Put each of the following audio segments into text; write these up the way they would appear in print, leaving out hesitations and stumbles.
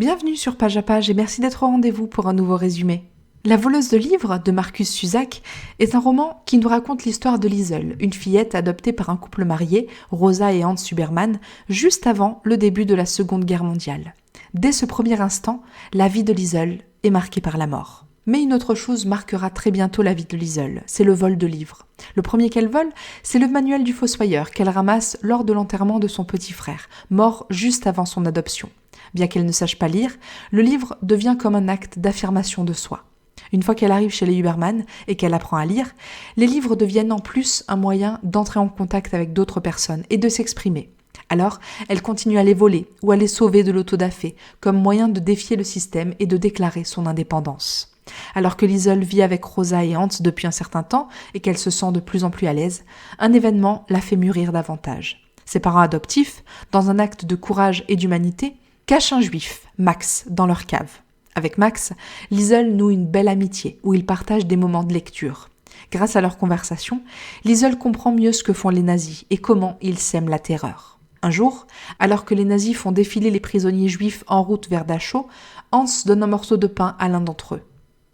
Bienvenue sur Page à Page et merci d'être au rendez-vous pour un nouveau résumé. La voleuse de livres de Marcus Zusak est un roman qui nous raconte l'histoire de Liesel, une fillette adoptée par un couple marié, Rosa et Hans Huberman, juste avant le début de la Seconde Guerre mondiale. Dès ce premier instant, la vie de Liesel est marquée par la mort. Mais une autre chose marquera très bientôt la vie de Liesel, c'est le vol de livres. Le premier qu'elle vole, c'est le manuel du fossoyeur qu'elle ramasse lors de l'enterrement de son petit frère, mort juste avant son adoption. Bien qu'elle ne sache pas lire, le livre devient comme un acte d'affirmation de soi. Une fois qu'elle arrive chez les Huberman et qu'elle apprend à lire, les livres deviennent en plus un moyen d'entrer en contact avec d'autres personnes et de s'exprimer. Alors, elle continue à les voler ou à les sauver de l'autodafé, comme moyen de défier le système et de déclarer son indépendance. Alors que Liesel vit avec Rosa et Hans depuis un certain temps et qu'elle se sent de plus en plus à l'aise, un événement la fait mûrir davantage. Ses parents adoptifs, dans un acte de courage et d'humanité, cachent un juif, Max, dans leur cave. Avec Max, Liesel noue une belle amitié où ils partagent des moments de lecture. Grâce à leur conversation, Liesel comprend mieux ce que font les nazis et comment ils sèment la terreur. Un jour, alors que les nazis font défiler les prisonniers juifs en route vers Dachau, Hans donne un morceau de pain à l'un d'entre eux.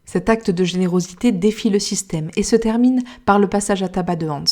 Cet acte de générosité défie le système et se termine par le passage à tabac de Hans.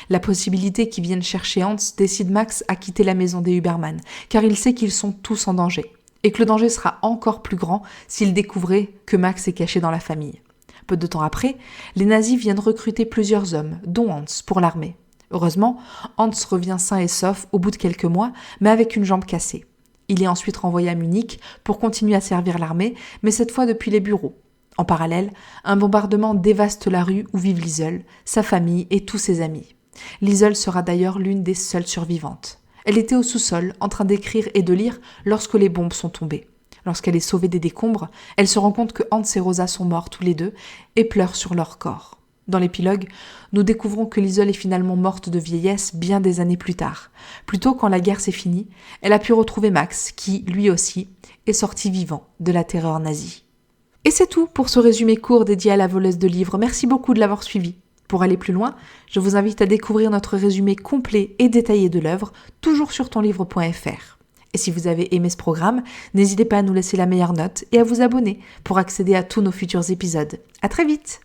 La possibilité qu'ils viennent chercher Hans décide Max à quitter la maison des Huberman, car il sait qu'ils sont tous en danger, et que le danger sera encore plus grand s'il découvrait que Max est caché dans la famille. Peu de temps après, les nazis viennent recruter plusieurs hommes, dont Hans, pour l'armée. Heureusement, Hans revient sain et sauf au bout de quelques mois, mais avec une jambe cassée. Il est ensuite renvoyé à Munich pour continuer à servir l'armée, mais cette fois depuis les bureaux. En parallèle, un bombardement dévaste la rue où vivent Liesel, sa famille et tous ses amis. Liesel sera d'ailleurs l'une des seules survivantes. Elle était au sous-sol, en train d'écrire et de lire lorsque les bombes sont tombées. Lorsqu'elle est sauvée des décombres, elle se rend compte que Hans et Rosa sont morts tous les deux et pleure sur leur corps. Dans l'épilogue, nous découvrons que Liesel est finalement morte de vieillesse bien des années plus tard. Plus tôt, quand la guerre s'est finie, elle a pu retrouver Max, qui, lui aussi, est sorti vivant de la terreur nazie. Et c'est tout pour ce résumé court dédié à la voleuse de livres. Merci beaucoup de l'avoir suivi. Pour aller plus loin, je vous invite à découvrir notre résumé complet et détaillé de l'œuvre, toujours sur tonlivre.fr. Et si vous avez aimé ce programme, n'hésitez pas à nous laisser la meilleure note et à vous abonner pour accéder à tous nos futurs épisodes. À très vite!